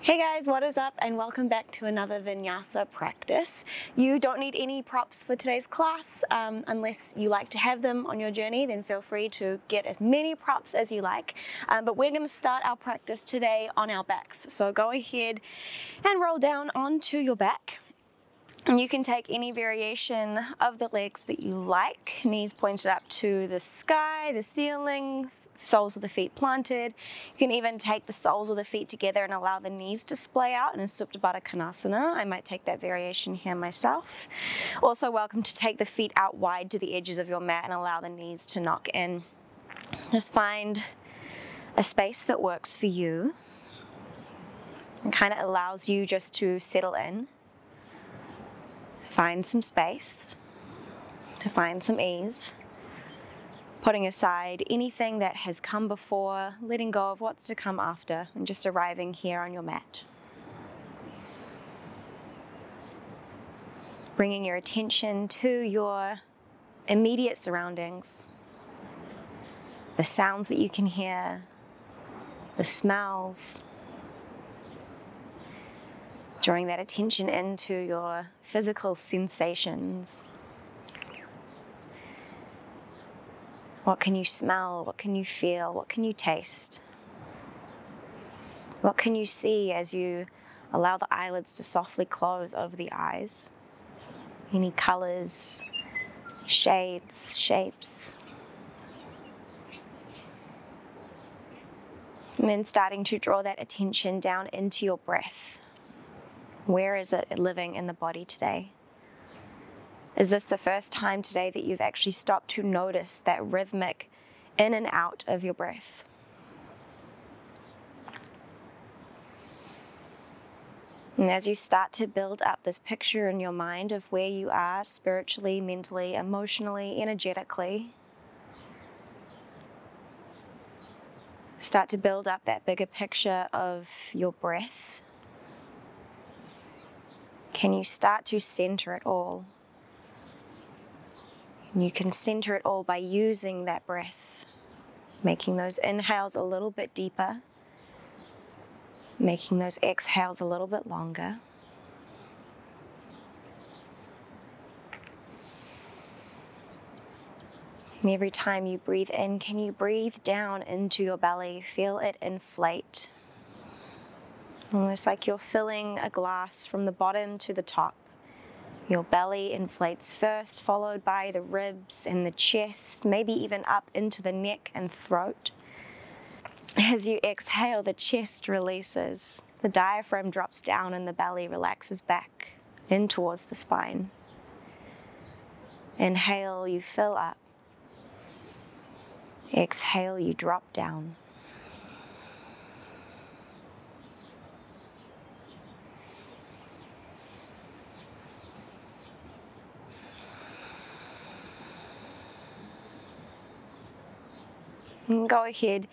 Hey guys, what is up and welcome back to another Vinyasa practice. You don't need any props for today's class unless you like to have them on your journey, then feel free to get as many props as you like. But we're going to start our practice today on our backs. So go ahead and roll down onto your back. And you can take any variation of the legs that you like, knees pointed up to the sky, the ceiling, soles of the feet planted. You can even take the soles of the feet together and allow the knees to splay out in a Supta Baddha Konasana. I might take that variation here myself. Also welcome to take the feet out wide to the edges of your mat and allow the knees to knock in. Just find a space that works for you and kind of allows you just to settle in. Find some space, to find some ease. Putting aside anything that has come before, letting go of what's to come after, and just arriving here on your mat. Bringing your attention to your immediate surroundings, the sounds that you can hear, the smells. Drawing that attention into your physical sensations. What can you smell? What can you feel? What can you taste? What can you see as you allow the eyelids to softly close over the eyes? Any colors, shades, shapes. And then starting to draw that attention down into your breath. Where is it living in the body today? Is this the first time today that you've actually stopped to notice that rhythmic in and out of your breath? And as you start to build up this picture in your mind of where you are spiritually, mentally, emotionally, energetically, start to build up that bigger picture of your breath. Can you start to center it all? And you can center it all by using that breath, making those inhales a little bit deeper, making those exhales a little bit longer. And every time you breathe in, can you breathe down into your belly, feel it inflate. Almost like you're filling a glass from the bottom to the top. Your belly inflates first, followed by the ribs and the chest, maybe even up into the neck and throat. As you exhale, the chest releases. The diaphragm drops down and the belly relaxes back in towards the spine. Inhale, you fill up. Exhale, you drop down. And go ahead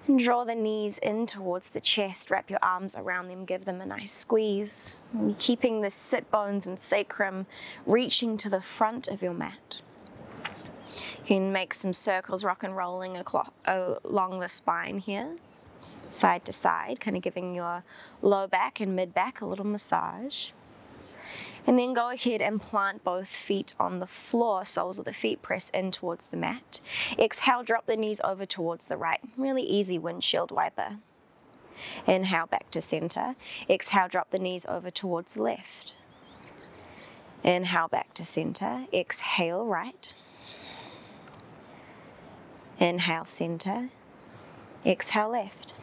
and draw the knees in towards the chest, wrap your arms around them, give them a nice squeeze, and keeping the sit bones and sacrum reaching to the front of your mat. You can make some circles, rock and rolling along the spine here, side to side, kind of giving your low back and mid back a little massage. And then go ahead and plant both feet on the floor, soles of the feet press in towards the mat. Exhale, drop the knees over towards the right. Really easy windshield wiper. Inhale, back to center. Exhale, drop the knees over towards the left. Inhale, back to center. Exhale, right. Inhale, center. Exhale, left.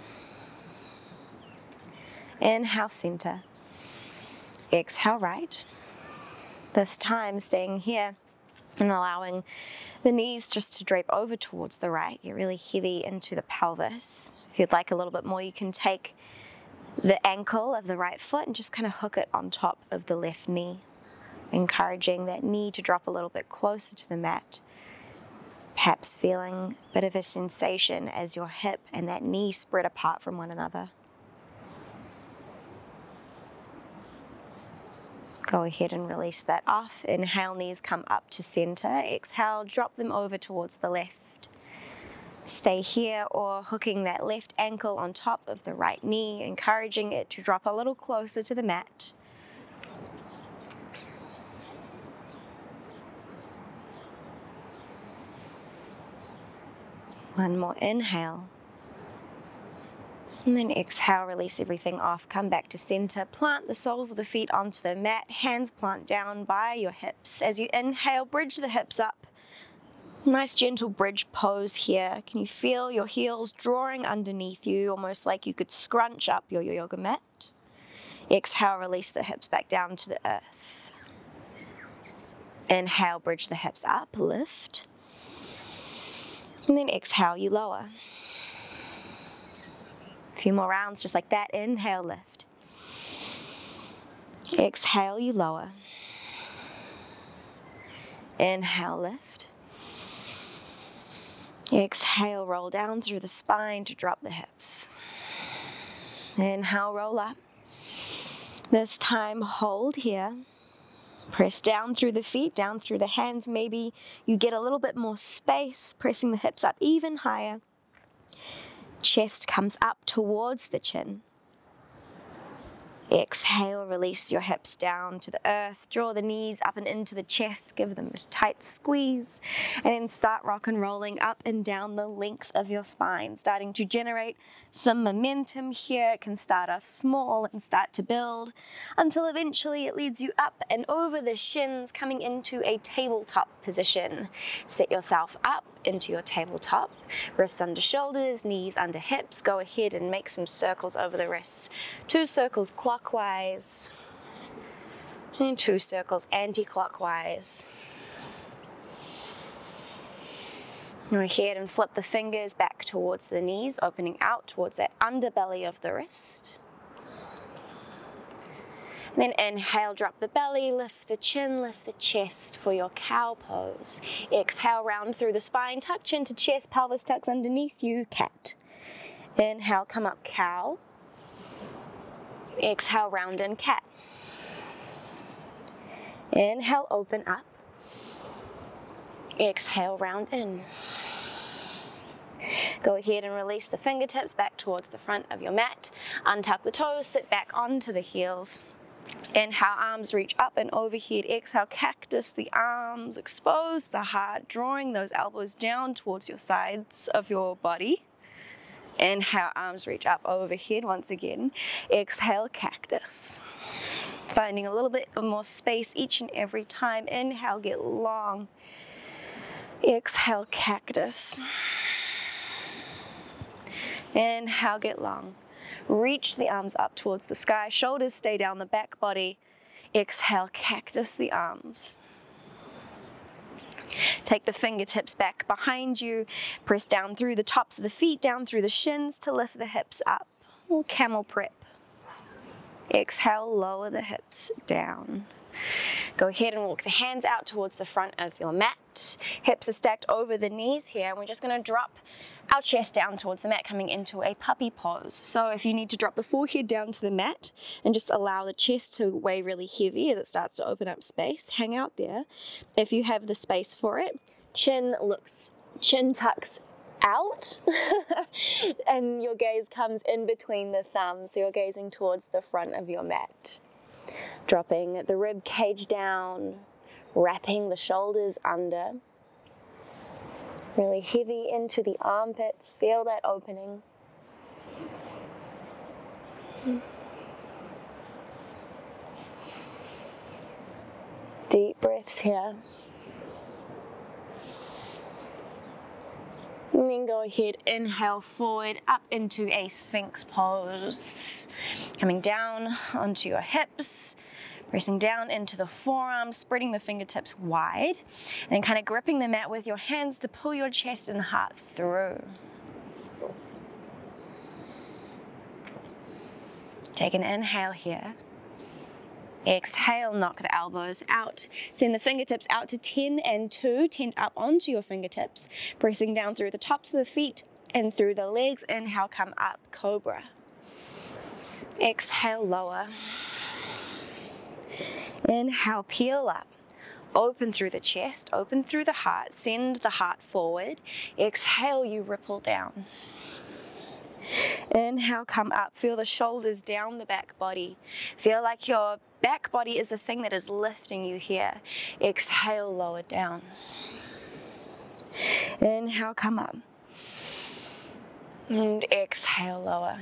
Inhale, center. Exhale, right. This time staying here and allowing the knees just to drape over towards the right. Get really heavy into the pelvis. If you'd like a little bit more, you can take the ankle of the right foot and just kind of hook it on top of the left knee, encouraging that knee to drop a little bit closer to the mat. Perhaps feeling a bit of a sensation as your hip and that knee spread apart from one another. Go ahead and release that off. Inhale, knees come up to center. Exhale, drop them over towards the left. Stay here or hooking that left ankle on top of the right knee, encouraging it to drop a little closer to the mat. One more inhale. And then exhale, release everything off. Come back to center. Plant the soles of the feet onto the mat. Hands plant down by your hips. As you inhale, bridge the hips up. Nice gentle bridge pose here. Can you feel your heels drawing underneath you, almost like you could scrunch up your yoga mat? Exhale, release the hips back down to the earth. Inhale, bridge the hips up, lift. And then exhale, you lower. A few more rounds just like that. Inhale, lift. Exhale, you lower. Inhale, lift. Exhale, roll down through the spine to drop the hips. Inhale, roll up. This time, hold here. Press down through the feet, down through the hands. Maybe you get a little bit more space, pressing the hips up even higher. Chest comes up towards the chin. Exhale, release your hips down to the earth. Draw the knees up and into the chest. Give them a tight squeeze. And then start rock and rolling up and down the length of your spine. Starting to generate some momentum here. It can start off small and start to build until eventually it leads you up and over the shins, coming into a tabletop position. Set yourself up into your tabletop. Wrists under shoulders, knees under hips. Go ahead and make some circles over the wrists. 2 circles clockwise and 2 circles anti-clockwise. Go ahead and flip the fingers back towards the knees, opening out towards that underbelly of the wrist. Then inhale, drop the belly, lift the chin, lift the chest for your cow pose. Exhale, round through the spine, touch into chest, pelvis tucks underneath you, cat. Inhale, come up, cow. Exhale, round in, cat. Inhale, open up. Exhale, round in. Go ahead and release the fingertips back towards the front of your mat. Untuck the toes, sit back onto the heels. Inhale, arms reach up and overhead. Exhale, cactus the arms, expose the heart, drawing those elbows down towards your sides of your body. Inhale, arms reach up overhead once again. Exhale, cactus. Finding a little bit more space each and every time. Inhale, get long. Exhale, cactus. Inhale, get long. Reach the arms up towards the sky. Shoulders stay down the back body. Exhale, cactus the arms. Take the fingertips back behind you. Press down through the tops of the feet, down through the shins to lift the hips up. Or Camel Prep. Exhale, lower the hips down. Go ahead and walk the hands out towards the front of your mat. Hips are stacked over the knees here, and we're just going to drop our chest down towards the mat, coming into a puppy pose. So if you need to drop the forehead down to the mat and just allow the chest to weigh really heavy as it starts to open up space, hang out there. If you have the space for it, chin tucks out and your gaze comes in between the thumbs, so you're gazing towards the front of your mat. Dropping the rib cage down, wrapping the shoulders under. Really heavy into the armpits, feel that opening. Deep breaths here. And then go ahead, inhale forward, up into a Sphinx Pose. Coming down onto your hips, pressing down into the forearms, spreading the fingertips wide, and then kind of gripping the mat with your hands to pull your chest and heart through. Take an inhale here. Exhale, knock the elbows out. Send the fingertips out to 10 and 2. Tent up onto your fingertips, pressing down through the tops of the feet and through the legs. Inhale, come up, cobra. Exhale, lower. Inhale, peel up. Open through the chest, open through the heart, send the heart forward. Exhale, you ripple down. Inhale, come up, feel the shoulders down the back body. Feel like your back body is the thing that is lifting you here. Exhale, lower down. Inhale, come up. And exhale, lower.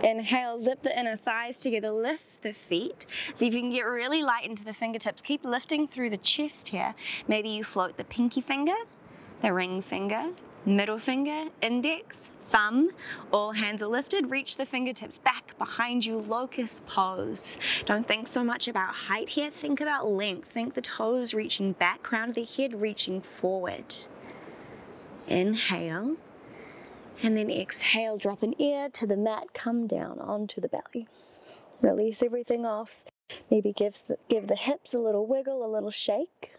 Inhale, zip the inner thighs together, lift the feet. See if you can get really light into the fingertips. Keep lifting through the chest here. Maybe you float the pinky finger, the ring finger, middle finger, index, thumb, all hands are lifted. Reach the fingertips back behind you, locust pose. Don't think so much about height here, think about length. Think the toes reaching back, crown of the head reaching forward. Inhale, and then exhale, drop an ear to the mat, come down onto the belly. Release everything off. Maybe give the hips a little wiggle, a little shake.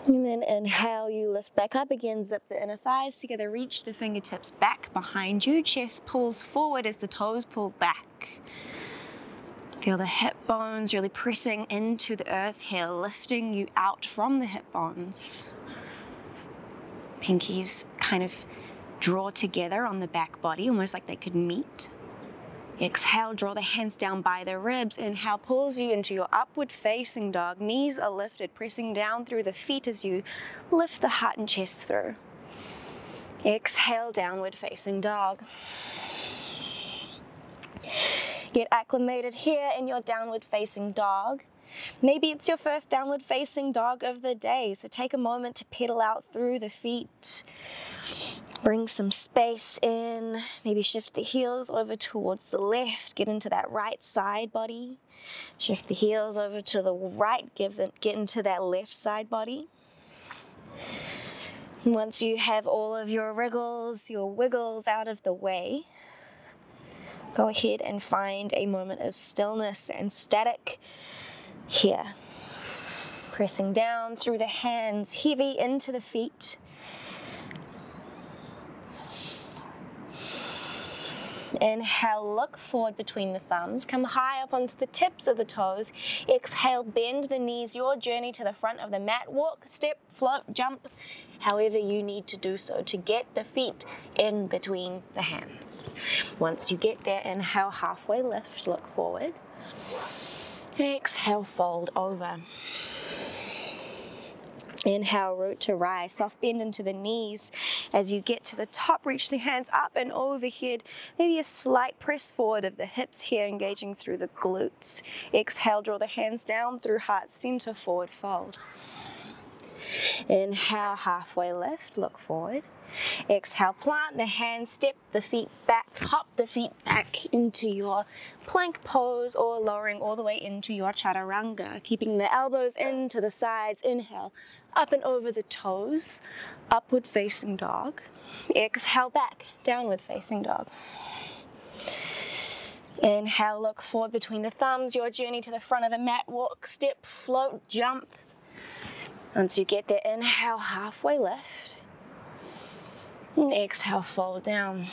And then inhale, you lift back up again, zip the inner thighs together, reach the fingertips back behind you, chest pulls forward as the toes pull back. Feel the hip bones really pressing into the earth here, lifting you out from the hip bones. Pinkies kind of draw together on the back body, almost like they could meet. Exhale, draw the hands down by the ribs. Inhale, pulls you into your upward facing dog. Knees are lifted, pressing down through the feet as you lift the heart and chest through. Exhale, downward facing dog. Get acclimated here in your downward facing dog. Maybe it's your first downward facing dog of the day, so take a moment to pedal out through the feet. Bring some space in, maybe shift the heels over towards the left, get into that right side body. Shift the heels over to the right, get into that left side body. Once you have all of your wriggles, your wiggles out of the way, go ahead and find a moment of stillness and static here. Pressing down through the hands, heavy into the feet. Inhale, look forward between the thumbs, come high up onto the tips of the toes. Exhale, bend the knees, your journey to the front of the mat. Walk, step, float, jump, however you need to do so to get the feet in between the hands. Once you get there, inhale, halfway lift, look forward. Exhale, fold over. Inhale, root to rise, soft bend into the knees. As you get to the top, reach the hands up and overhead. Maybe a slight press forward of the hips here, engaging through the glutes. Exhale, draw the hands down through heart center, forward fold. Inhale, halfway lift, look forward. Exhale, plant the hands, step the feet back, hop the feet back into your plank pose or lowering all the way into your chaturanga, keeping the elbows into the sides. Inhale, up and over the toes, upward facing dog. Exhale, back, downward facing dog. Inhale, look forward between the thumbs, your journey to the front of the mat, walk, step, float, jump. Once you get there, inhale, halfway lift. And exhale, fold down.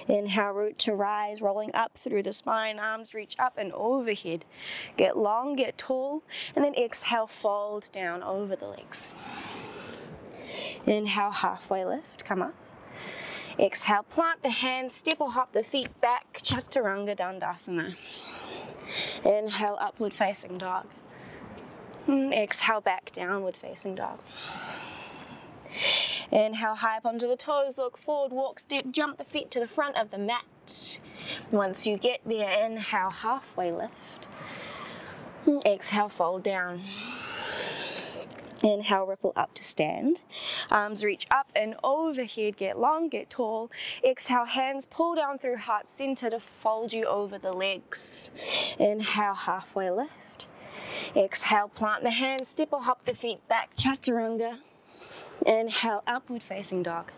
Inhale, root to rise, rolling up through the spine, arms reach up and overhead. Get long, get tall, and then exhale, fold down over the legs. Inhale, halfway lift, come up. Exhale, plant the hands, step or hop the feet back, Chaturanga Dandasana. Inhale, upward facing dog. Exhale, back, downward facing dog. Inhale, high up onto the toes, look forward, walk, step, jump the feet to the front of the mat. Once you get there, inhale, halfway lift. Exhale, fold down. Inhale, ripple up to stand. Arms reach up and overhead, get long, get tall. Exhale, hands pull down through heart center to fold you over the legs. Inhale, halfway lift. Exhale, plant the hands, step or hop the feet back, Chaturanga. Inhale, upward facing dog.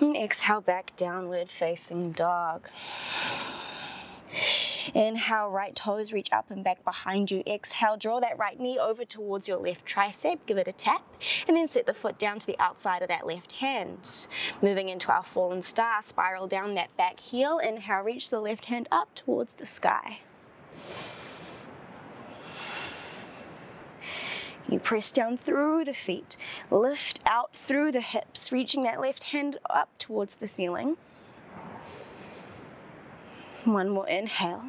Exhale, back, downward facing dog. Inhale, right toes reach up and back behind you. Exhale, draw that right knee over towards your left tricep, give it a tap, and then set the foot down to the outside of that left hand. Moving into our fallen star, spiral down that back heel. Inhale, reach the left hand up towards the sky. You press down through the feet, lift out through the hips, reaching that left hand up towards the ceiling. One more inhale.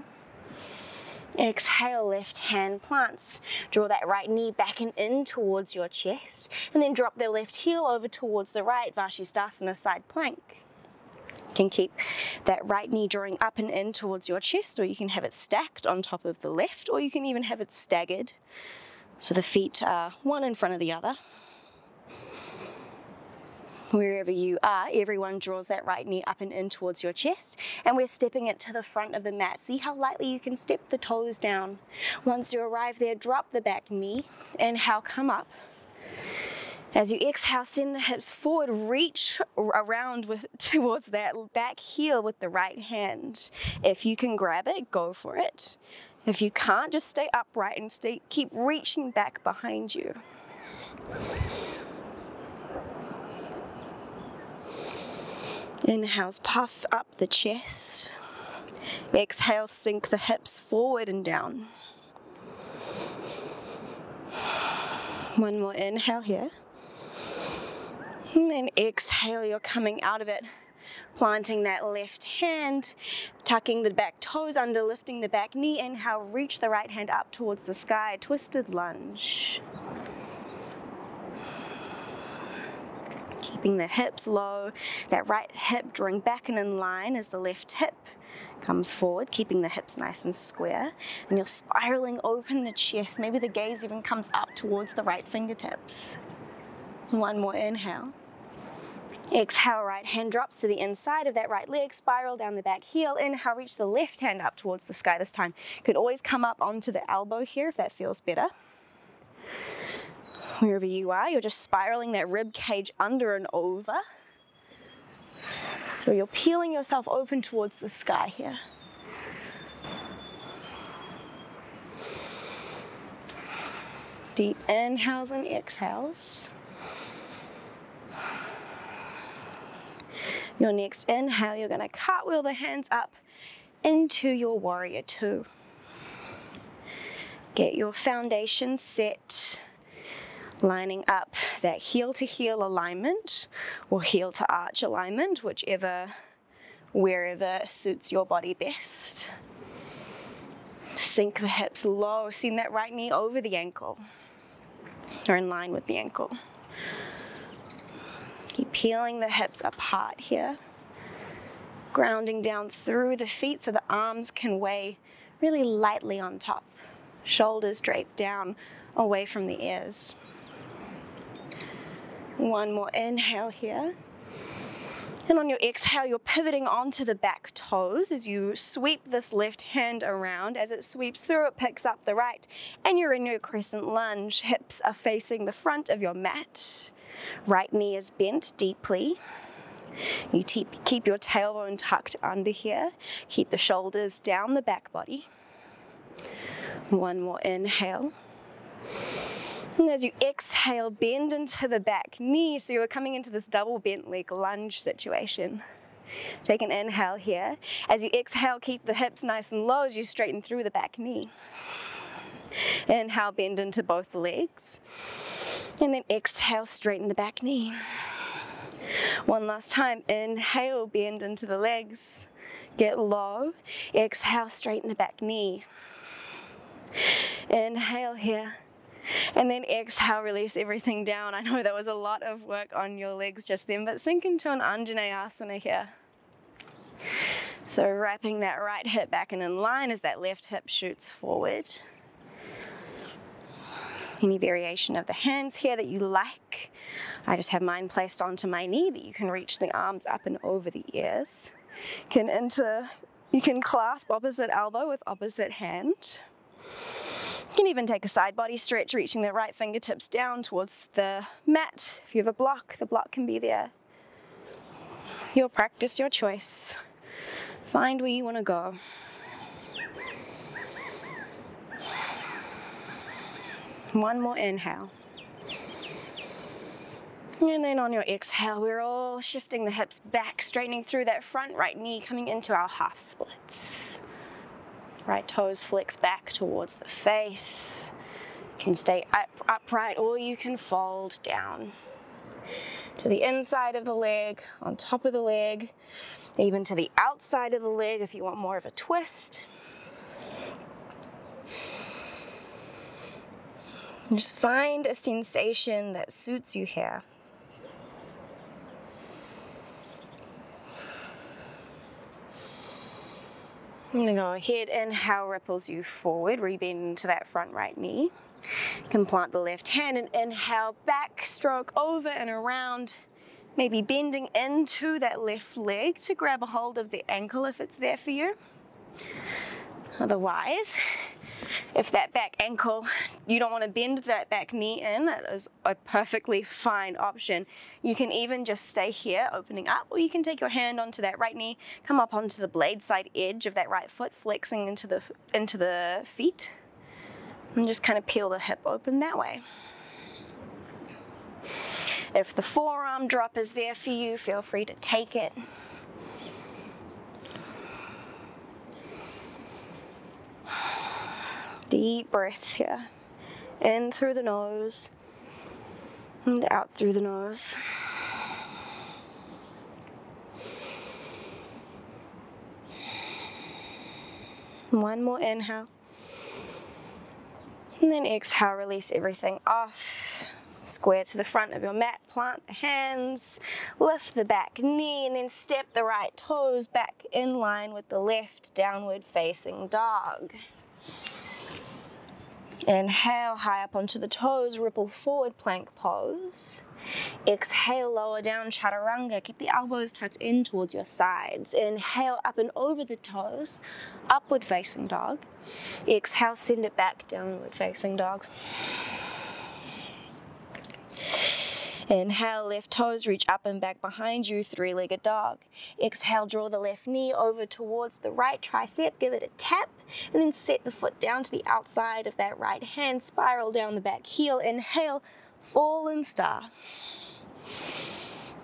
Exhale, left hand plants. Draw that right knee back and in towards your chest, and then drop the left heel over towards the right, Vashisthasana side plank. You can keep that right knee drawing up and in towards your chest, or you can have it stacked on top of the left, or you can even have it staggered. So the feet are one in front of the other. Wherever you are, everyone draws that right knee up and in towards your chest, and we're stepping it to the front of the mat. See how lightly you can step the toes down. Once you arrive there, drop the back knee. Inhale, come up. As you exhale, send the hips forward, reach around towards that back heel with the right hand. If you can grab it, go for it. If you can't, just stay upright and keep reaching back behind you. Inhales, puff up the chest. Exhale, sink the hips forward and down. One more inhale here. And then exhale, you're coming out of it. Planting that left hand, tucking the back toes under, lifting the back knee. Inhale, reach the right hand up towards the sky, Twisted Lunge. Keeping the hips low, that right hip drawing back and in line as the left hip comes forward, keeping the hips nice and square. And you're spiraling open the chest. Maybe the gaze even comes up towards the right fingertips. One more inhale. Exhale, right hand drops to the inside of that right leg, spiral down the back heel. Inhale, reach the left hand up towards the sky this time. You can always come up onto the elbow here if that feels better. Wherever you are, you're just spiraling that rib cage under and over. So you're peeling yourself open towards the sky here. Deep inhales and exhales. Your next inhale, you're going to cartwheel the hands up into your warrior two. Get your foundation set, lining up that heel to heel alignment or heel to arch alignment, wherever suits your body best. Sink the hips low, send that right knee over the ankle or in line with the ankle. Keep peeling the hips apart here, grounding down through the feet so the arms can weigh really lightly on top. Shoulders draped down away from the ears. One more inhale here. And on your exhale, you're pivoting onto the back toes as you sweep this left hand around. As it sweeps through, it picks up the right, and you're in your Crescent Lunge. Hips are facing the front of your mat. Right knee is bent deeply. You keep your tailbone tucked under here. Keep the shoulders down the back body. One more inhale. And as you exhale, bend into the back knee. So you're coming into this double bent leg lunge situation. Take an inhale here. As you exhale, keep the hips nice and low as you straighten through the back knee. Inhale, bend into both legs. And then exhale, straighten the back knee. One last time. Inhale, bend into the legs. Get low. Exhale, straighten the back knee. Inhale here. And then exhale, release everything down. I know that was a lot of work on your legs just then, but sink into an Anjaneyasana here. So wrapping that right hip back and in line as that left hip shoots forward. Any variation of the hands here that you like. I just have mine placed onto my knee, but you can reach the arms up and over the ears. You can clasp opposite elbow with opposite hand. You can even take a side body stretch, reaching the right fingertips down towards the mat. If you have a block, the block can be there. Your practice, your choice. Find where you want to go. One more inhale. And then on your exhale, we're all shifting the hips back, straightening through that front right knee, coming into our half splits. Right toes flex back towards the face. You can stay upright or you can fold down to the inside of the leg, on top of the leg, even to the outside of the leg if you want more of a twist. And just find a sensation that suits you here. I'm going to go ahead, inhale, ripples you forward, rebend into that front right knee. You can plant the left hand and inhale, back stroke over and around, maybe bending into that left leg to grab a hold of the ankle if it's there for you. Otherwise, if that back ankle, you don't want to bend that back knee in, that is a perfectly fine option. You can even just stay here, opening up, or you can take your hand onto that right knee, come up onto the blade side edge of that right foot, flexing into the feet, and just kind of peel the hip open that way. If the forearm drop is there for you, feel free to take it. Deep breaths here. In through the nose and out through the nose. One more inhale. And then exhale, release everything off. Square to the front of your mat, plant the hands, lift the back knee, and then step the right toes back in line with the left, downward facing dog. Inhale, high up onto the toes, ripple forward, plank pose. Exhale, lower down, chaturanga. Keep the elbows tucked in towards your sides. Inhale, up and over the toes, upward facing dog. Exhale, send it back, downward facing dog. Inhale, left toes reach up and back behind you, three-legged dog. Exhale, draw the left knee over towards the right tricep, give it a tap, and then set the foot down to the outside of that right hand, spiral down the back heel. Inhale, fallen star.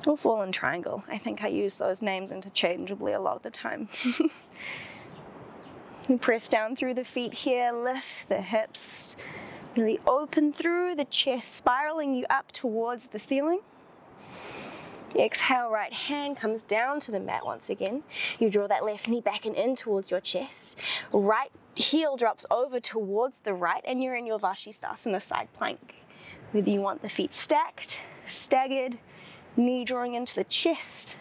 Or fallen triangle. I think I use those names interchangeably a lot of the time. You press down through the feet here, lift the hips. Really open through the chest, spiraling you up towards the ceiling. Exhale, right hand comes down to the mat once again. You draw that left knee back and in towards your chest. Right heel drops over towards the right, and you're in your Vashisthasana side plank. Whether you want the feet stacked, staggered, knee drawing into the chest,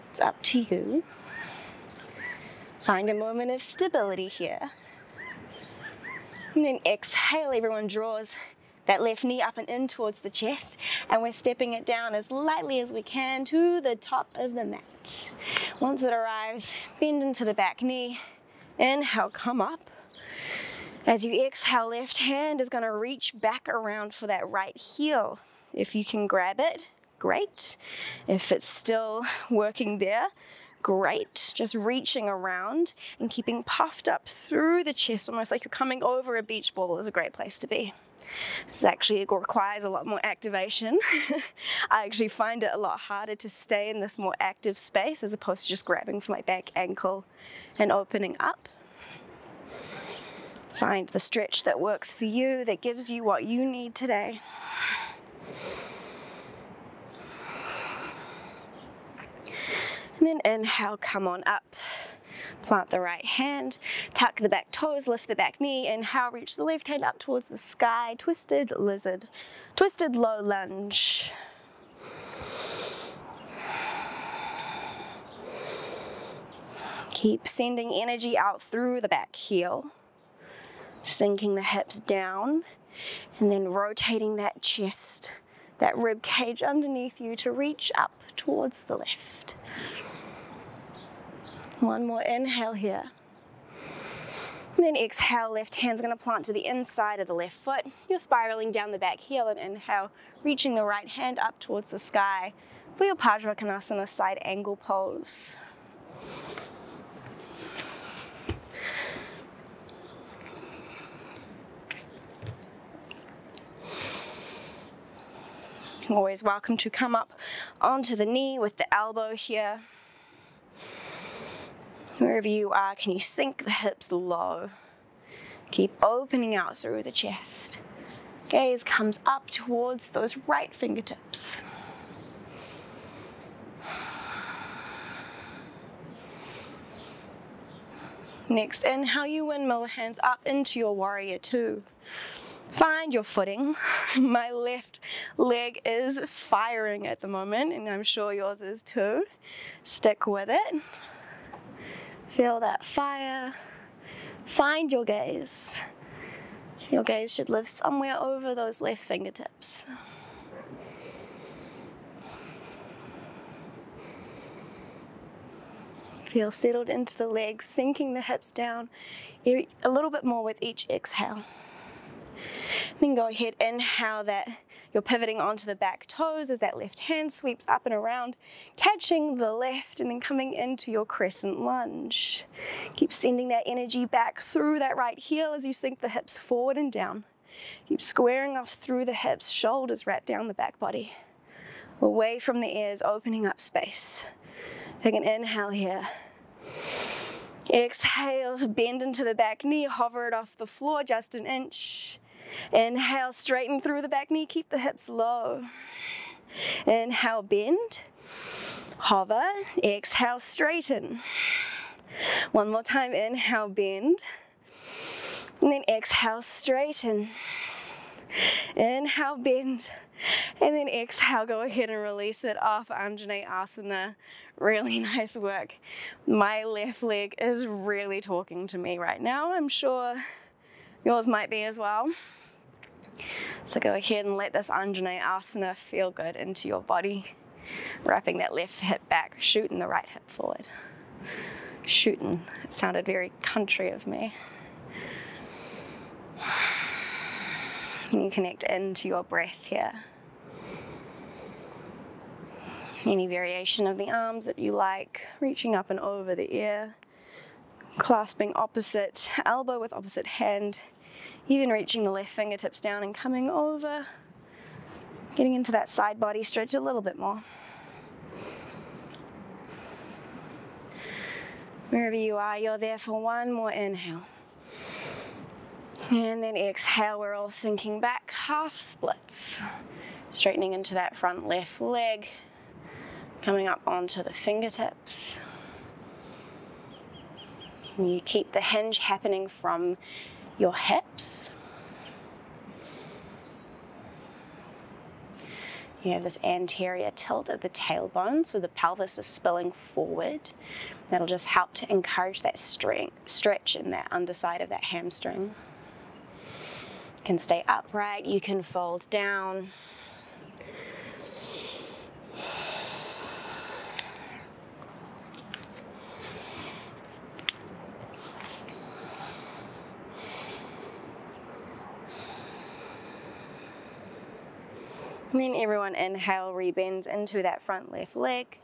it's up to you. Find a moment of stability here. And then exhale, everyone draws that left knee up and in towards the chest, and we're stepping it down as lightly as we can to the top of the mat. Once it arrives, bend into the back knee. Inhale, come up. As you exhale, left hand is going to reach back around for that right heel. If you can grab it, great. If it's still working there, great. Just reaching around and keeping puffed up through the chest, almost like you're coming over a beach ball, is a great place to be. This actually requires a lot more activation. I actually find it a lot harder to stay in this more active space as opposed to just grabbing for my back ankle and opening up. Find the stretch that works for you, that gives you what you need today. And then inhale, come on up. Plant the right hand, tuck the back toes, lift the back knee. Inhale, reach the left hand up towards the sky. Twisted lizard, twisted low lunge. Keep sending energy out through the back heel, sinking the hips down, and then rotating that chest, that rib cage underneath you to reach up towards the left. One more inhale here. And then exhale, left hand's going to plant to the inside of the left foot. You're spiraling down the back heel, and inhale, reaching the right hand up towards the sky for your Pajrakonasana side angle pose. Always welcome to come up onto the knee with the elbow here. Wherever you are, can you sink the hips low? Keep opening out through the chest. Gaze comes up towards those right fingertips. Next, inhale, you windmill hands up into your warrior two. Find your footing. My left leg is firing at the moment, and I'm sure yours is too. Stick with it. Feel that fire. Find your gaze. Your gaze should live somewhere over those left fingertips. Feel settled into the legs, sinking the hips down a little bit more with each exhale. Then go ahead, inhale that you're pivoting onto the back toes as that left hand sweeps up and around, catching the left and then coming into your crescent lunge. Keep sending that energy back through that right heel as you sink the hips forward and down. Keep squaring off through the hips, shoulders wrap down the back body. Away from the ears, opening up space. Take an inhale here. Exhale, bend into the back knee, hover it off the floor just an inch. Inhale, straighten through the back knee, keep the hips low. Inhale, bend, hover, exhale, straighten. One more time, inhale, bend, and then exhale, straighten. Inhale, bend, and then exhale, go ahead and release it off, Anjaneyasana. Really nice work. My left leg is really talking to me right now. I'm sure yours might be as well. So go ahead and let this Anjaneyasana feel good into your body. Wrapping that left hip back, shooting the right hip forward. Shooting, it sounded very country of me. You can connect into your breath here. Any variation of the arms that you like, reaching up and over the ear, clasping opposite elbow with opposite hand, even reaching the left fingertips down and coming over, getting into that side body stretch a little bit more. Wherever you are, you're there for one more inhale. And then exhale, we're all sinking back, half splits. Straightening into that front left leg, coming up onto the fingertips. And you keep the hinge happening from your hips. You have this anterior tilt of the tailbone, so the pelvis is spilling forward. That'll just help to encourage that stretch in that underside of that hamstring. You can stay upright, you can fold down. And then everyone inhale, rebend into that front left leg.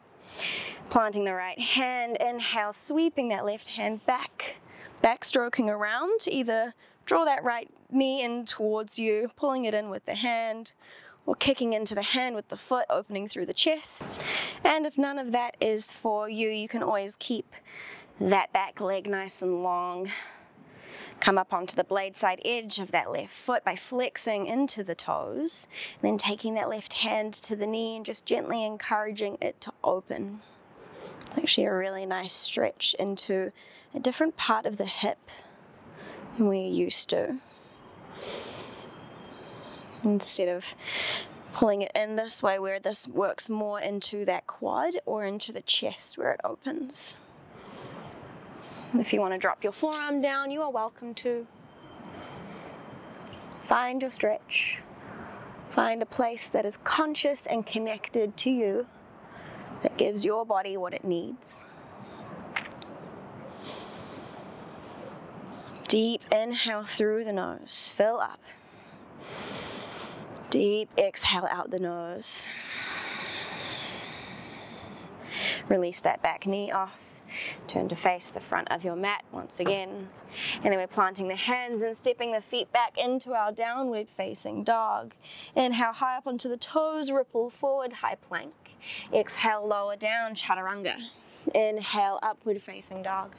Planting the right hand, inhale, sweeping that left hand back, backstroking around. Either draw that right knee in towards you, pulling it in with the hand, or kicking into the hand with the foot, opening through the chest. And if none of that is for you, you can always keep that back leg nice and long. Come up onto the blade side edge of that left foot by flexing into the toes, and then taking that left hand to the knee and just gently encouraging it to open. Actually a really nice stretch into a different part of the hip than we're used to. Instead of pulling it in this way where this works more into that quad or into the chest where it opens. If you want to drop your forearm down, you are welcome to. Find your stretch. Find a place that is conscious and connected to you, that gives your body what it needs. Deep inhale through the nose, fill up. Deep exhale out the nose. Release that back knee off. Turn to face the front of your mat once again. And then we're planting the hands and stepping the feet back into our downward facing dog. Inhale high up onto the toes, ripple forward, high plank. Exhale, lower down, chaturanga. Inhale, upward facing dog.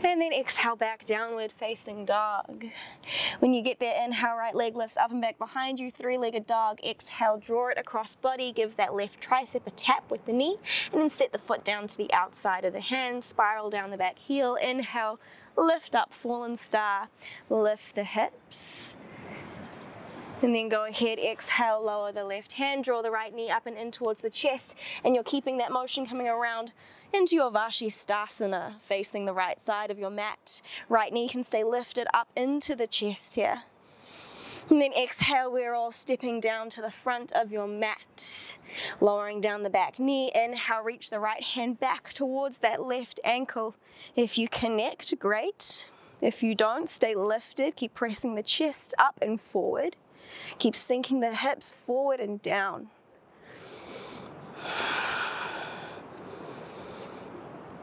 And then exhale, back, downward facing dog. When you get there, inhale, right leg lifts up and back behind you, three-legged dog. Exhale, draw it across body, give that left tricep a tap with the knee, and then set the foot down to the outside of the hand, spiral down the back heel. Inhale, lift up, fallen star, lift the hips. And then go ahead, exhale, lower the left hand, draw the right knee up and in towards the chest, and you're keeping that motion coming around into your Shavasana, facing the right side of your mat. Right knee can stay lifted up into the chest here. And then exhale, we're all stepping down to the front of your mat, lowering down the back knee. Inhale, reach the right hand back towards that left ankle. If you connect, great. If you don't, stay lifted, keep pressing the chest up and forward. Keep sinking the hips forward and down.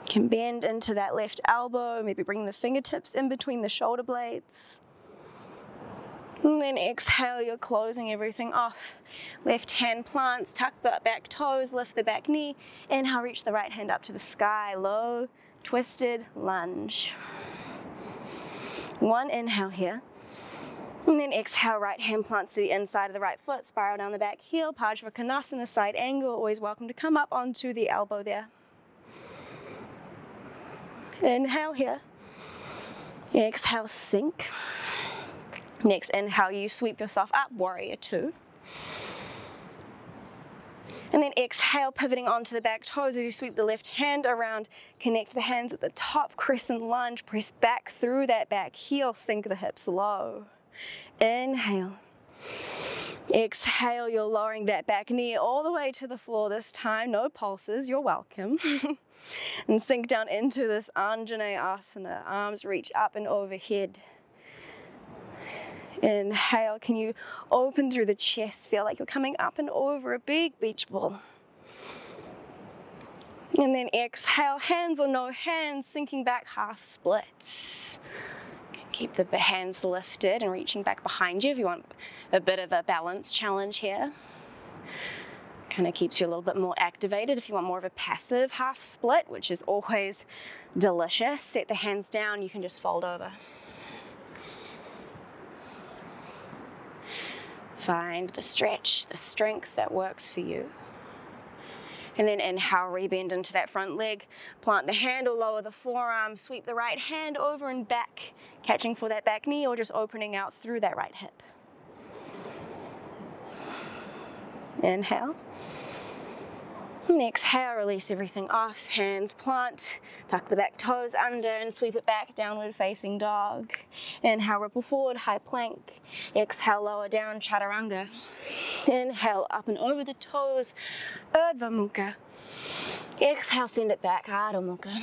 Can bend into that left elbow, maybe bring the fingertips in between the shoulder blades. And then exhale, you're closing everything off. Left hand plants, tuck the back toes, lift the back knee. Inhale, reach the right hand up to the sky, low, twisted lunge. One inhale here. And then exhale, right hand plants to the inside of the right foot, spiral down the back heel, Konasana, side angle, always welcome to come up onto the elbow there. Inhale here. Exhale, sink. Next inhale, you sweep yourself up, warrior two. And then exhale, pivoting onto the back toes as you sweep the left hand around, connect the hands at the top, crescent lunge, press back through that back heel, sink the hips low. Inhale. Exhale, you're lowering that back knee all the way to the floor this time. No pulses, you're welcome. And sink down into this Anjaneyasana. Arms reach up and overhead. Inhale, can you open through the chest? Feel like you're coming up and over a big beach ball. And then exhale, hands or no hands, sinking back, half splits. Keep the hands lifted and reaching back behind you if you want a bit of a balance challenge here. Kind of keeps you a little bit more activated if you want more of a passive half split, which is always delicious. Set the hands down, you can just fold over. Find the stretch, the strength that works for you. And then inhale, rebend into that front leg. Plant the hand or lower the forearm. Sweep the right hand over and back, catching for that back knee or just opening out through that right hip. Inhale. And exhale, release everything off. Hands plant, tuck the back toes under and sweep it back, downward facing dog. Inhale, ripple forward, high plank. Exhale, lower down, chaturanga. Inhale, up and over the toes, Urdhva Mukha. Exhale, send it back, Adho Mukha.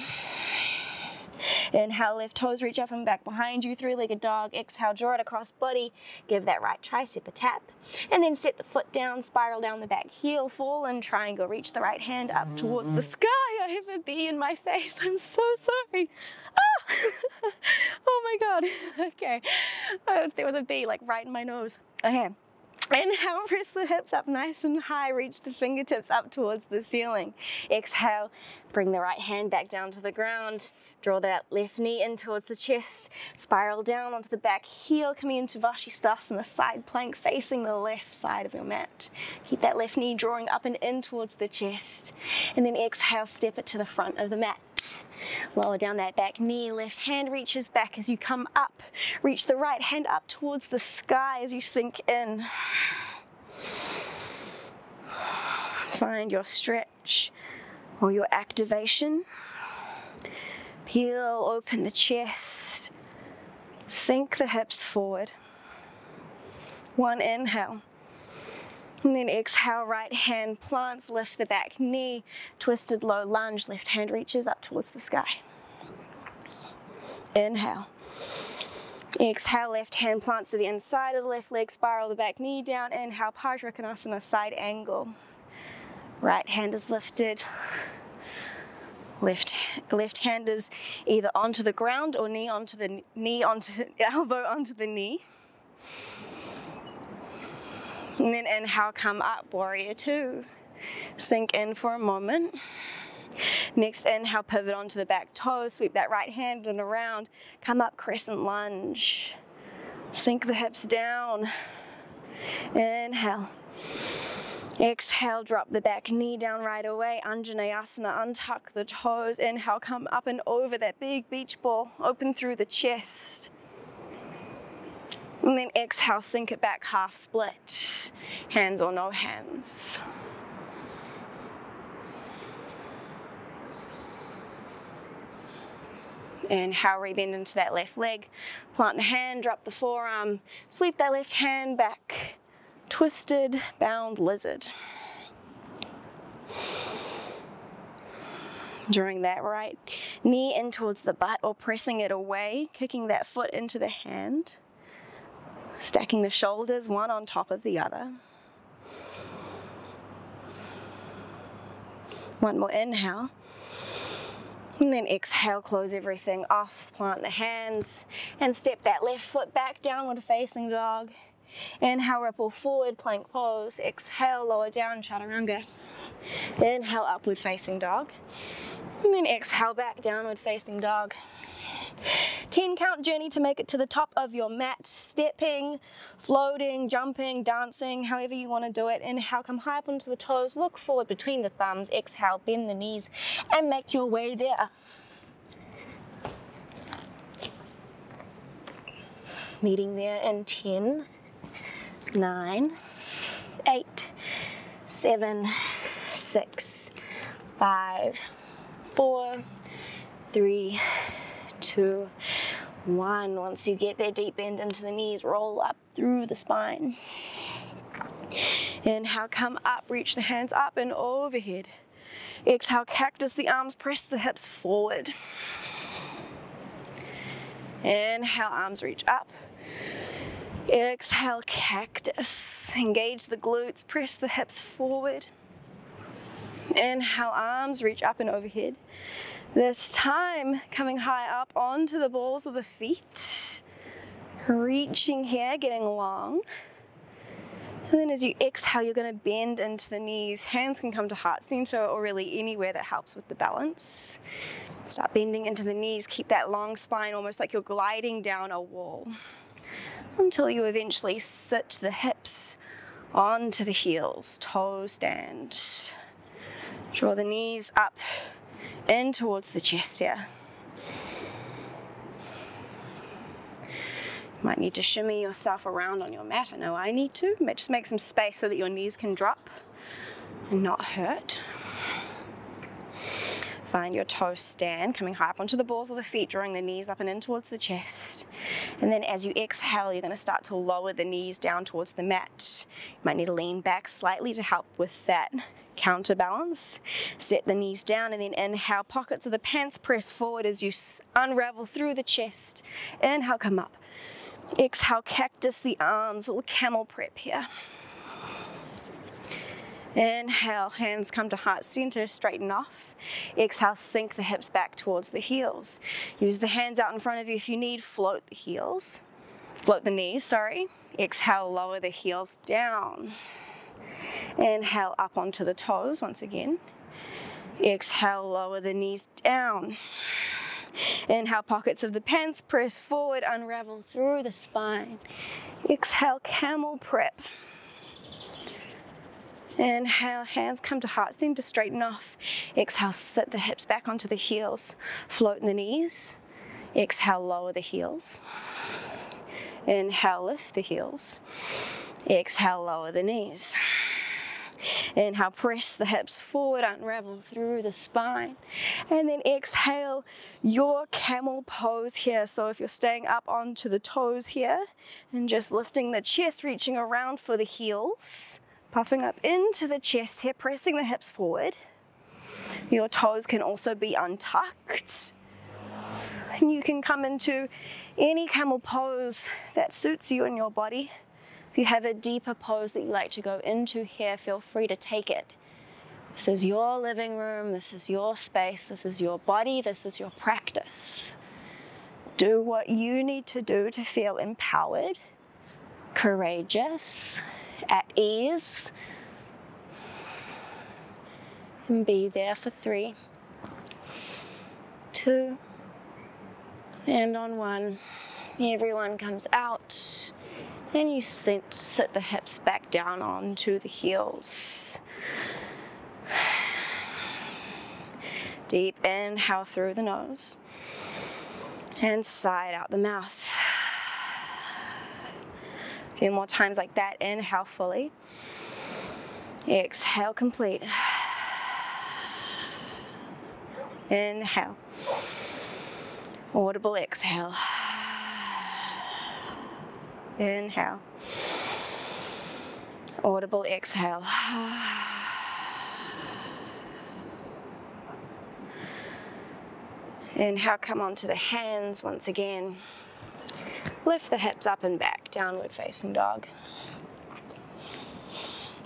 Inhale, left toes reach up and back behind you, three-legged dog. Exhale, draw it across body. Give that right tricep a tap. And then set the foot down, spiral down the back heel, fall in triangle. Reach the right hand up towards the sky. I have a bee in my face. I'm so sorry. Ah! Oh my God. Okay. There was a bee like right in my nose. Okay. Inhale, press the hips up nice and high, reach the fingertips up towards the ceiling. Exhale, bring the right hand back down to the ground, draw that left knee in towards the chest, spiral down onto the back heel, coming into Vashisthasana, side plank facing the left side of your mat. Keep that left knee drawing up and in towards the chest. And then exhale, step it to the front of the mat. Lower down that back knee, left hand reaches back as you come up. Reach the right hand up towards the sky as you sink in. Find your stretch or your activation. Peel open the chest. Sink the hips forward. One inhale. And then exhale, right hand plants, lift the back knee, twisted low lunge, left hand reaches up towards the sky. Inhale. Exhale, left hand plants to the inside of the left leg, spiral the back knee down. Inhale, Konasana, side angle. Right hand is lifted. Left hand is either onto the ground or elbow onto the knee. And then inhale, come up, warrior two. Sink in for a moment. Next, inhale, pivot onto the back toes, sweep that right hand and around, come up, Crescent Lunge. Sink the hips down. Inhale. Exhale, drop the back knee down right away. Anjaneyasana, untuck the toes. Inhale, come up and over that big beach ball. Open through the chest. And then exhale, sink it back, half split. Hands or no hands. Inhale, rebend into that left leg. Plant the hand, drop the forearm. Sweep that left hand back. Twisted bound lizard. Drawing that right knee in towards the butt or pressing it away, kicking that foot into the hand. Stacking the shoulders one on top of the other. One more inhale. And then exhale, close everything off, plant the hands, and step that left foot back, downward facing dog. Inhale, ripple forward, plank pose. Exhale, lower down, chaturanga. Inhale, upward facing dog. And then exhale, back, downward facing dog. 10 count journey to make it to the top of your mat. Stepping, floating, jumping, dancing, however you want to do it. Inhale, come high up onto the toes, look forward between the thumbs. Exhale, bend the knees and make your way there. Meeting there in 10, 9, 8, 7, 6, 5, 4, 3, 2, 1. Once you get that deep bend into the knees, roll up through the spine. Inhale, come up, reach the hands up and overhead. Exhale, cactus the arms, press the hips forward. Inhale, arms reach up. Exhale, cactus. Engage the glutes, press the hips forward. Inhale, arms reach up and overhead. This time, coming high up onto the balls of the feet. Reaching here, getting long. And then as you exhale, you're going to bend into the knees. Hands can come to heart center or really anywhere that helps with the balance. Start bending into the knees. Keep that long spine almost like you're gliding down a wall until you eventually sit the hips onto the heels. Toe stand. Draw the knees up in towards the chest here. You might need to shimmy yourself around on your mat. I know I need to. Just make some space so that your knees can drop and not hurt. Find your toe stand, coming high up onto the balls of the feet, drawing the knees up and in towards the chest. And then as you exhale, you're going to start to lower the knees down towards the mat. You might need to lean back slightly to help with that counterbalance. Set the knees down and then inhale, pockets of the pants press forward as you unravel through the chest. Inhale, come up. Exhale, cactus the arms, little camel prep here. Inhale, hands come to heart center, straighten off. Exhale, sink the hips back towards the heels. Use the hands out in front of you if you need, float the heels. Float the knees, sorry. Exhale, lower the heels down. Inhale, up onto the toes once again. Exhale, lower the knees down. Inhale, pockets of the pants, press forward, unravel through the spine. Exhale, camel prep. Inhale, hands come to heart center, straighten off. Exhale, sit the hips back onto the heels. Float the knees. Exhale, lower the heels. Inhale, lift the heels. Exhale, lower the knees. Inhale, press the hips forward, unravel through the spine. And then exhale, your camel pose here. So if you're staying up onto the toes here and just lifting the chest, reaching around for the heels, puffing up into the chest here, pressing the hips forward. Your toes can also be untucked. And you can come into any camel pose that suits you and your body. If you have a deeper pose that you like to go into here, feel free to take it. This is your living room, this is your space, this is your body, this is your practice. Do what you need to do to feel empowered, courageous, at ease, and be there for 3, 2, and on 1, everyone comes out, and you sit the hips back down onto the heels. Deep inhale through the nose, and side out the mouth. A few more times like that. Inhale fully. Exhale complete. Inhale. Audible exhale. Inhale. Audible exhale. Inhale, come onto the hands once again. Lift the hips up and back, downward facing dog.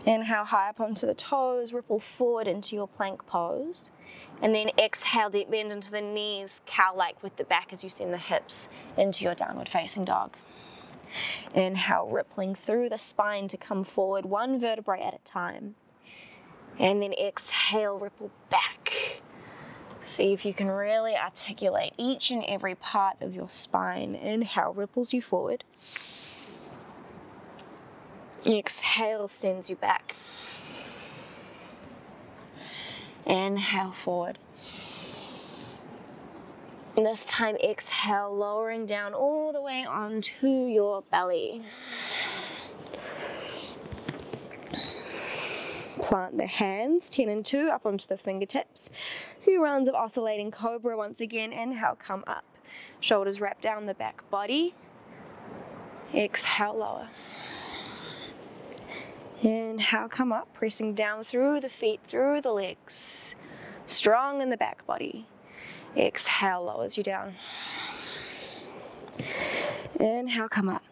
Inhale high up onto the toes, ripple forward into your plank pose. And then exhale, deep bend into the knees, cow-like with the back as you send the hips into your downward facing dog. Inhale, rippling through the spine to come forward, one vertebrae at a time. And then exhale, ripple back. See if you can really articulate each and every part of your spine. Inhale, ripples you forward. Exhale, sends you back. Inhale, forward. And this time, exhale, lowering down all the way onto your belly. Plant the hands, 10 and 2, up onto the fingertips. A few rounds of Oscillating Cobra once again. Inhale, come up. Shoulders wrap down the back body. Exhale, lower. Inhale, come up, pressing down through the feet, through the legs. Strong in the back body. Exhale, lowers you down. Inhale, come up.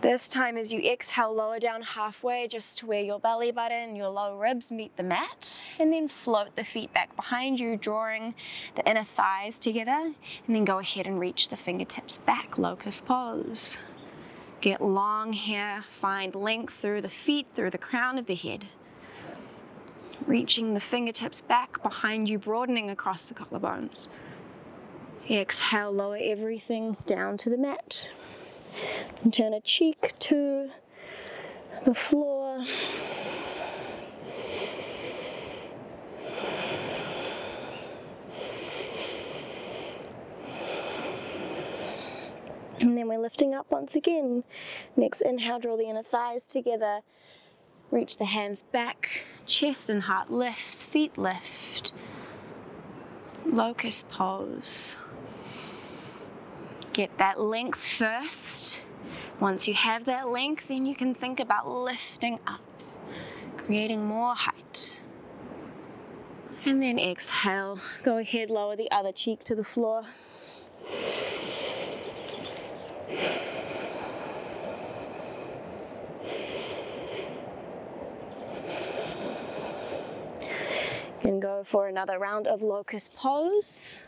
This time as you exhale, lower down halfway just to where your belly button and your low ribs meet the mat, and then float the feet back behind you, drawing the inner thighs together, and then go ahead and reach the fingertips back, locust pose. Get long here, find length through the feet, through the crown of the head. Reaching the fingertips back behind you, broadening across the collarbones. Exhale, lower everything down to the mat. And turn a cheek to the floor. And then we're lifting up once again. Next inhale, draw the inner thighs together. Reach the hands back, chest and heart lifts, feet lift. Locust pose. Get that length first. Once you have that length, then you can think about lifting up, creating more height. And then exhale, go ahead, lower the other cheek to the floor. You can go for another round of locust pose,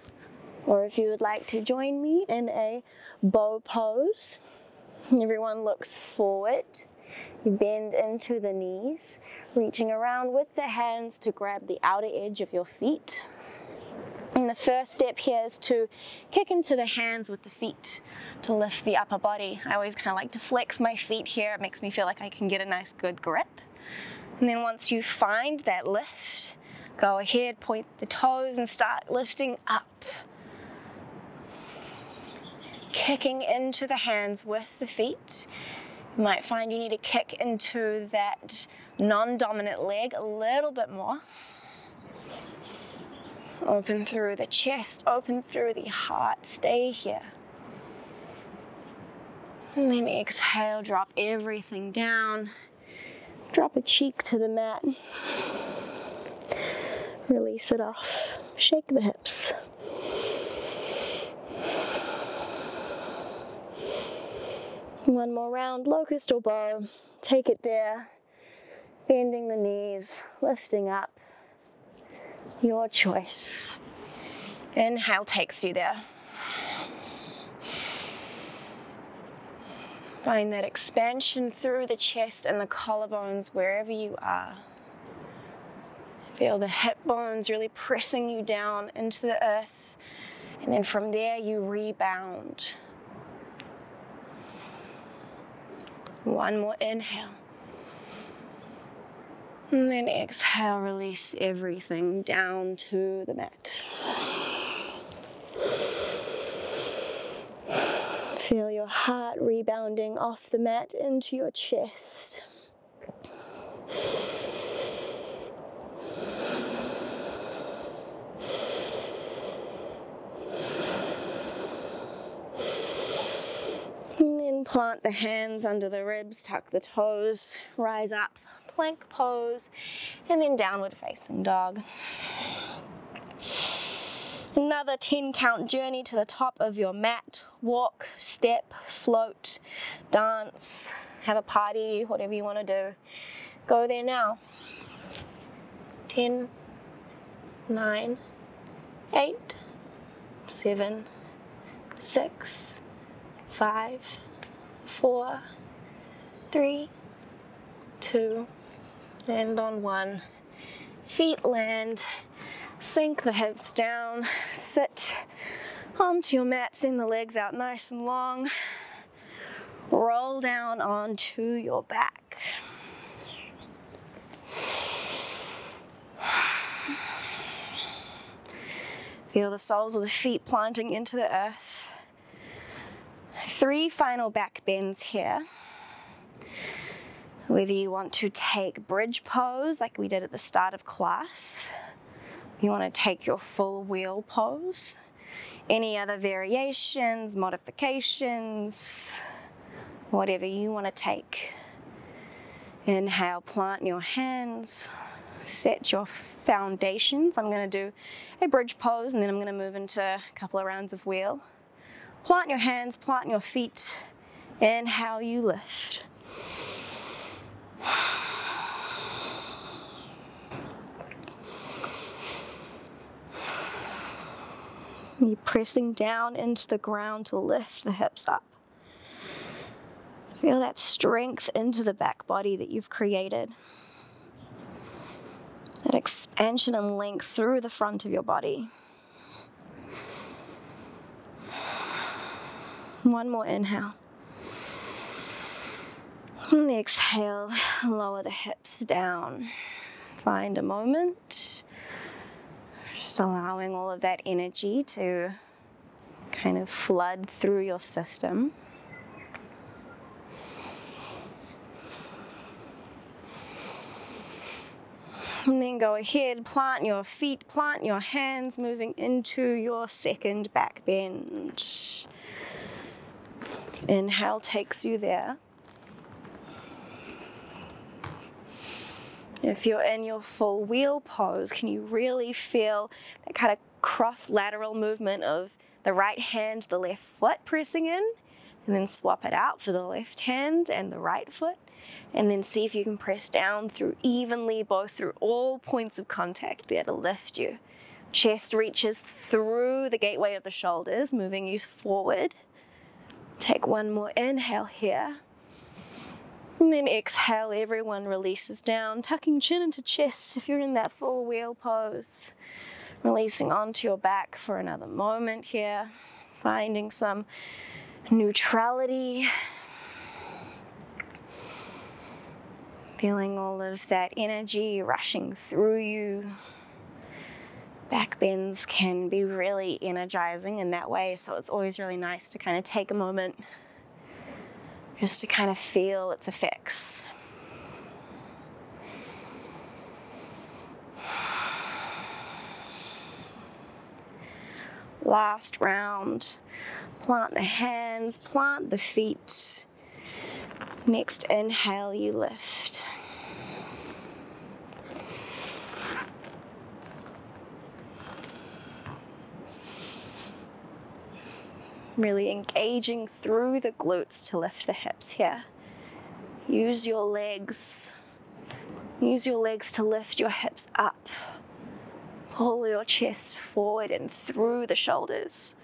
or if you would like to join me in a bow pose. Everyone looks forward. You bend into the knees, reaching around with the hands to grab the outer edge of your feet. And the first step here is to kick into the hands with the feet to lift the upper body. I always kind of like to flex my feet here. It makes me feel like I can get a nice good grip. And then once you find that lift, go ahead, point the toes and start lifting up. Kicking into the hands with the feet. You might find you need to kick into that non-dominant leg a little bit more. Open through the chest, open through the heart, stay here. And then exhale, drop everything down. Drop a cheek to the mat. Release it off, shake the hips. One more round, locust or bow. Take it there, bending the knees, lifting up. Your choice. Inhale takes you there. Find that expansion through the chest and the collarbones wherever you are. Feel the hip bones really pressing you down into the earth. And then from there, you rebound. One more inhale. And then exhale, release everything down to the mat. Feel your heart rebounding off the mat into your chest. And then plant the hands under the ribs, tuck the toes, rise up, plank pose, and then downward facing dog. Another 10 count journey to the top of your mat. Walk, step, float, dance, have a party, whatever you want to do. Go there now. 10, 9, 8, 7, 6, 5, 4, 3, 2, and on 1. Feet land. Sink the hips down, sit onto your mat, send the legs out nice and long, roll down onto your back. Feel the soles of the feet planting into the earth. 3 final back bends here. Whether you want to take bridge pose like we did at the start of class, you want to take your full wheel pose. Any other variations, modifications, whatever you want to take. Inhale, plant your hands, set your foundations. I'm going to do a bridge pose and then I'm going to move into a couple of rounds of wheel. Plant your hands, plant your feet. Inhale, you lift. You're pressing down into the ground to lift the hips up. Feel that strength into the back body that you've created. That expansion and length through the front of your body. One more inhale. And exhale, lower the hips down. Find a moment. Just allowing all of that energy to kind of flood through your system. And then go ahead, plant your feet, plant your hands, moving into your second back bend. Inhale takes you there. If you're in your full wheel pose, can you really feel that kind of cross-lateral movement of the right hand, the left foot pressing in, and then swap it out for the left hand and the right foot, and then see if you can press down through evenly, both through all points of contact there to lift you. Chest reaches through the gateway of the shoulders, moving you forward. Take one more inhale here. And then exhale, everyone releases down, tucking chin into chest if you're in that full wheel pose. Releasing onto your back for another moment here. Finding some neutrality. Feeling all of that energy rushing through you. Back bends can be really energizing in that way, so it's always really nice to kind of take a moment just to kind of feel its effects. Last round. Plant the hands, plant the feet. Next inhale, you lift. Really engaging through the glutes to lift the hips here. Use your legs. Use your legs to lift your hips up. Pull your chest forward and through the shoulders.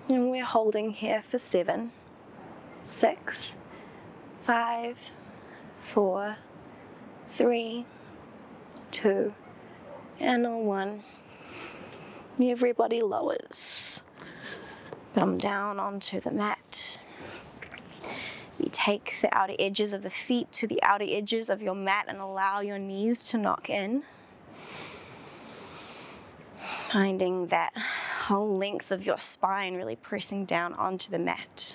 And we're holding here for 7, 6, 5, 4, 3, 2, and on 1. Everybody lowers. Come down onto the mat. You take the outer edges of the feet to the outer edges of your mat and allow your knees to knock in. Finding that whole length of your spine really pressing down onto the mat.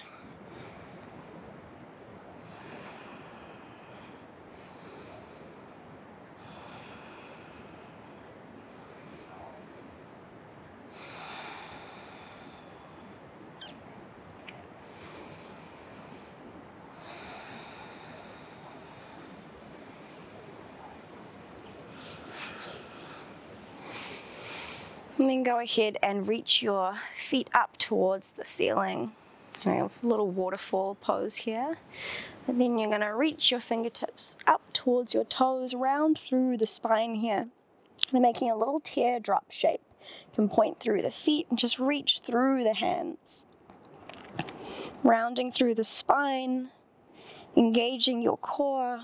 And then go ahead and reach your feet up towards the ceiling. You know, a little waterfall pose here. And then you're going to reach your fingertips up towards your toes, round through the spine here. And making a little teardrop shape. You can point through the feet and just reach through the hands. Rounding through the spine, engaging your core.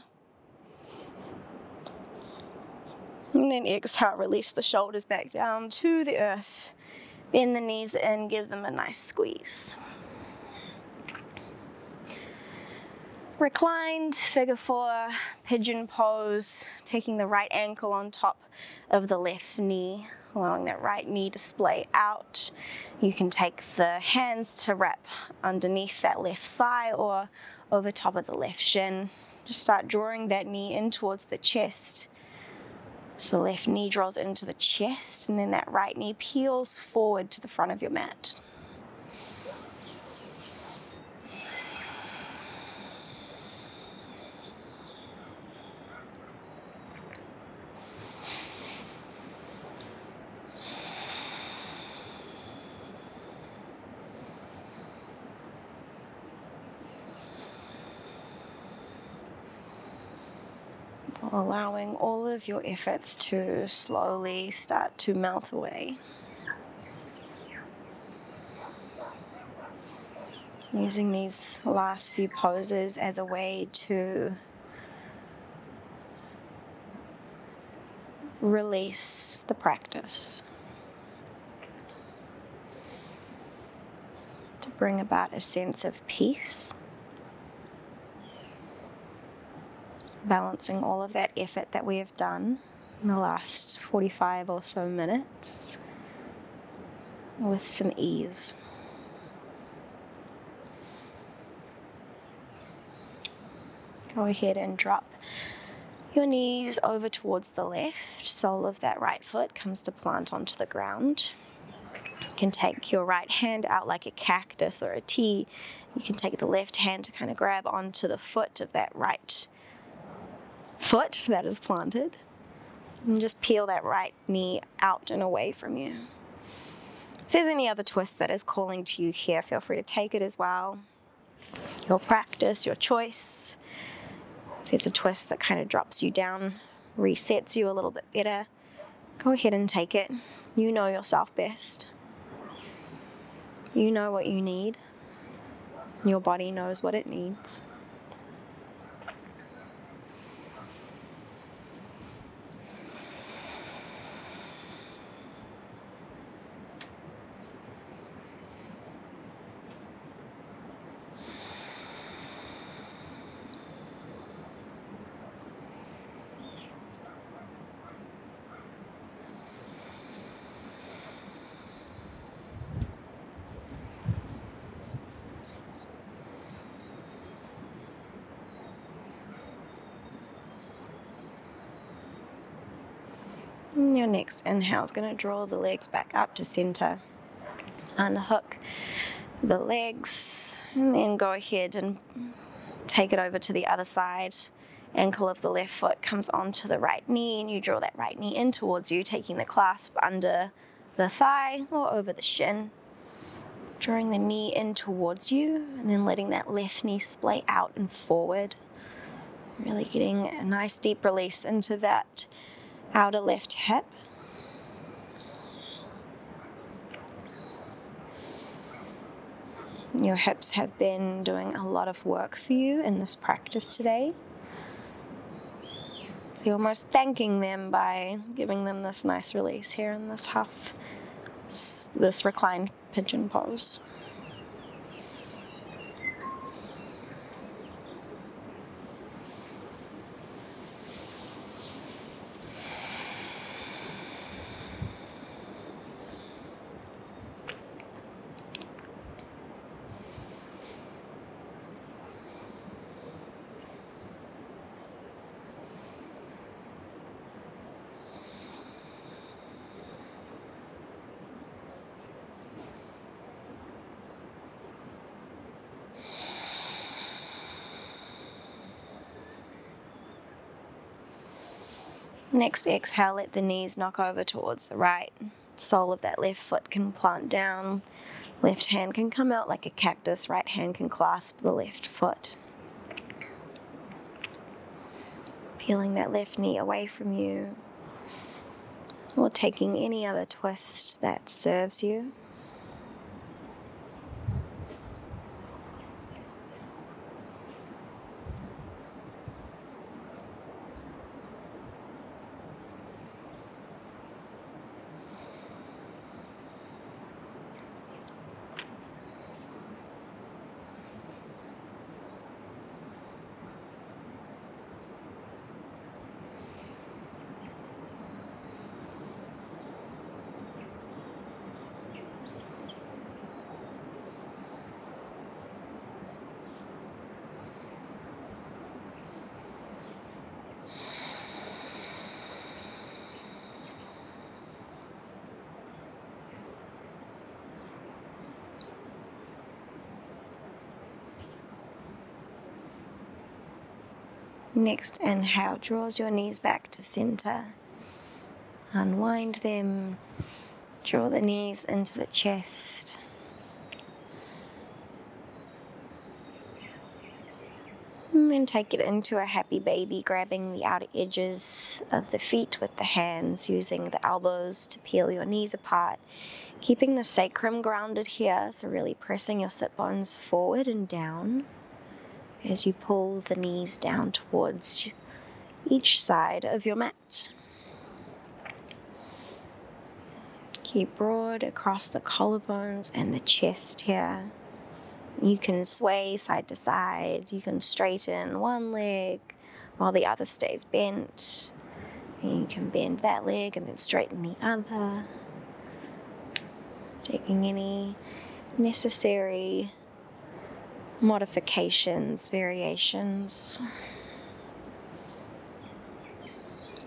And then exhale, release the shoulders back down to the earth. Bend the knees in, give them a nice squeeze. Reclined, figure 4, pigeon pose, taking the right ankle on top of the left knee, allowing that right knee to splay out. You can take the hands to wrap underneath that left thigh or over top of the left shin. Just start drawing that knee in towards the chest. So the left knee draws into the chest, and then that right knee peels forward to the front of your mat. Allowing all of your efforts to slowly start to melt away. Using these last few poses as a way to release the practice. To bring about a sense of peace. Balancing all of that effort that we have done in the last 45 or so minutes with some ease. Go ahead and drop your knees over towards the left. Sole of that right foot comes to plant onto the ground. You can take your right hand out like a cactus or a T. You can take the left hand to kind of grab onto the foot of that right foot that is planted, and just peel that right knee out and away from you. If there's any other twist that is calling to you here, feel free to take it as well. Your practice, your choice. If there's a twist that kind of drops you down, resets you a little bit better, go ahead and take it. You know yourself best. You know what you need. Your body knows what it needs. And your next inhale is going to draw the legs back up to center. Unhook the legs, and then go ahead and take it over to the other side. Ankle of the left foot comes onto the right knee, and you draw that right knee in towards you, taking the clasp under the thigh or over the shin. Drawing the knee in towards you, and then letting that left knee splay out and forward. Really getting a nice deep release into that outer left hip. Your hips have been doing a lot of work for you in this practice today. So you're almost thanking them by giving them this nice release here in this this reclined pigeon pose. Next exhale, let the knees knock over towards the right. Sole of that left foot can plant down. Left hand can come out like a cactus. Right hand can clasp the left foot. Peeling that left knee away from you, or taking any other twist that serves you. Next inhale, draws your knees back to center. Unwind them, draw the knees into the chest. And then take it into a happy baby, grabbing the outer edges of the feet with the hands, using the elbows to peel your knees apart, keeping the sacrum grounded here, so really pressing your sit bones forward and down as you pull the knees down towards each side of your mat. Keep broad across the collarbones and the chest here. You can sway side to side. You can straighten one leg while the other stays bent. And you can bend that leg and then straighten the other. Taking any necessary modifications, variations.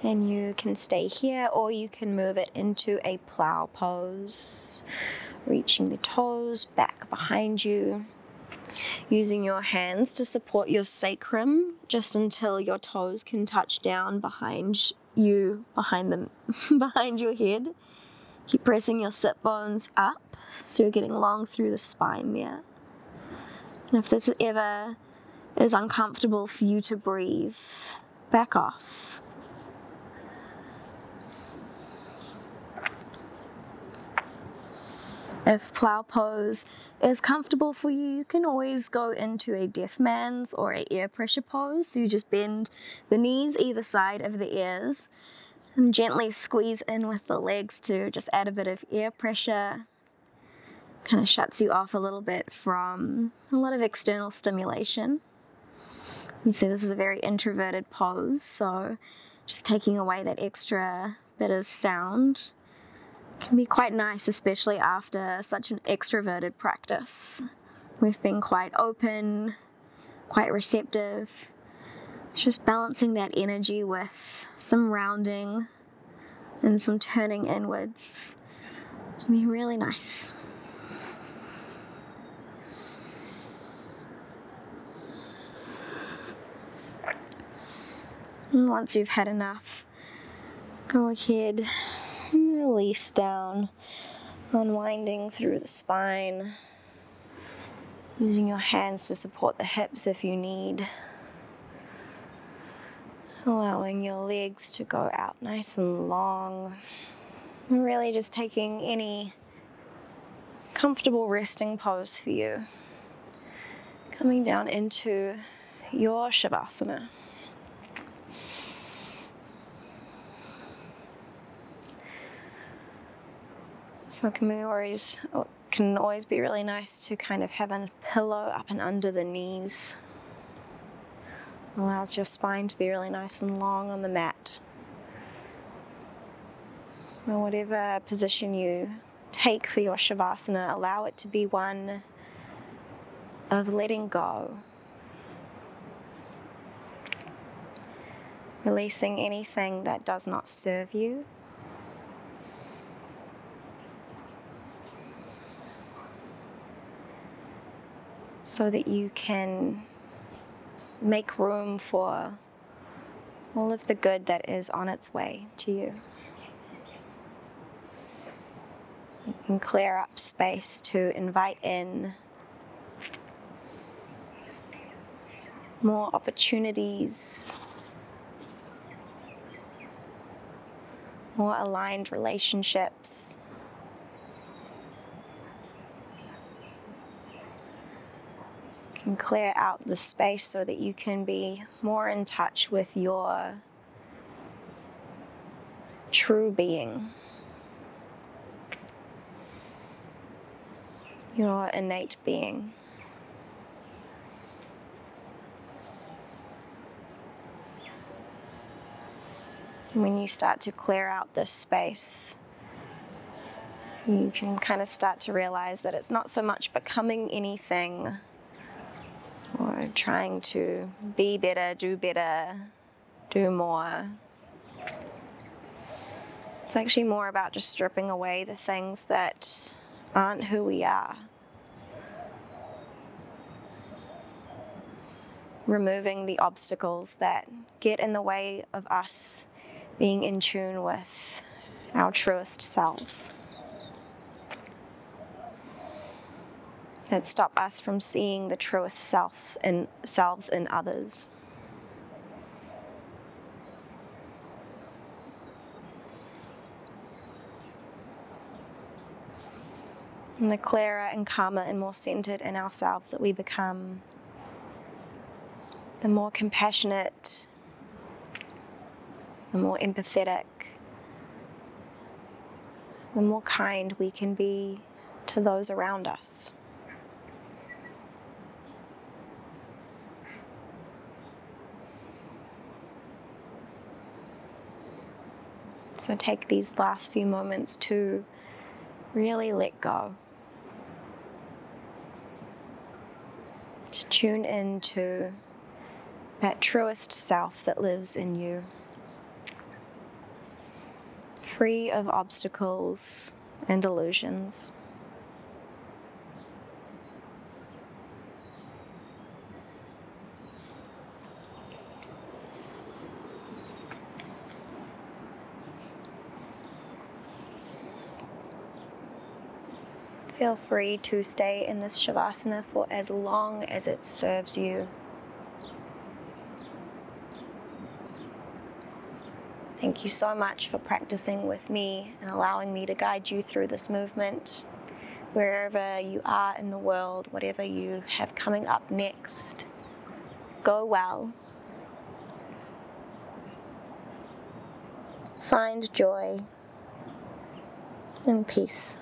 And you can stay here, or you can move it into a plow pose, reaching the toes back behind you, using your hands to support your sacrum just until your toes can touch down behind you, behind your head. Keep pressing your sit bones up so you're getting long through the spine there. And if this ever is uncomfortable for you to breathe, back off. If plow pose is comfortable for you, you can always go into a deaf man's or a ear pressure pose. So you just bend the knees either side of the ears and gently squeeze in with the legs to just add a bit of ear pressure. Kind of shuts you off a little bit from a lot of external stimulation. You see this is a very introverted pose, so just taking away that extra bit of sound can be quite nice, especially after such an extroverted practice. We've been quite open, quite receptive. It's just balancing that energy with some rounding and some turning inwards. It'll be really nice. And once you've had enough, go ahead and release down, unwinding through the spine, using your hands to support the hips if you need, allowing your legs to go out nice and long, and really just taking any comfortable resting pose for you, coming down into your Shavasana. So it can always be really nice to kind of have a pillow up and under the knees. Allows your spine to be really nice and long on the mat. Or whatever position you take for your Shavasana, allow it to be one of letting go. Releasing anything that does not serve you. So that you can make room for all of the good that is on its way to you. You can clear up space to invite in more opportunities, more aligned relationships. You can clear out the space so that you can be more in touch with your true being, your innate being. And when you start to clear out this space, you can kind of start to realize that it's not so much becoming anything or trying to be better, do more. It's actually more about just stripping away the things that aren't who we are. Removing the obstacles that get in the way of us being in tune with our truest selves. That stop us from seeing the truest selves in others. And the clearer and calmer and more centered in ourselves that we become, the more compassionate, the more empathetic, the more kind we can be to those around us. So take these last few moments to really let go. To tune into that truest self that lives in you. Free of obstacles and illusions. Feel free to stay in this Shavasana for as long as it serves you. Thank you so much for practicing with me and allowing me to guide you through this movement. Wherever you are in the world, whatever you have coming up next, go well. Find joy and peace.